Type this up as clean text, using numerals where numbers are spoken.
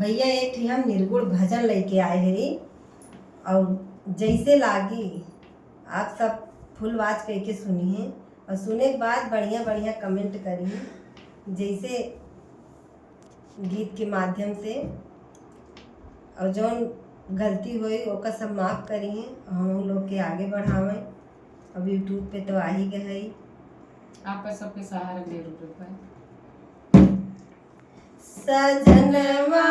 भैया एक ठे हम निर्गुण भजन लेके आए हैं और जैसे लागी आप सब फुल वाच करके सुनिए और सुने के बाद बढ़िया बढ़िया कमेंट करिए जैसे गीत के माध्यम से और जौन गलती हुई ओका सब माफ़ करिए हम लोग के आगे बढ़ावें। अब यूट्यूब पे तो आ ही गए है आपका सबके सहारा जरूर है। सजनवा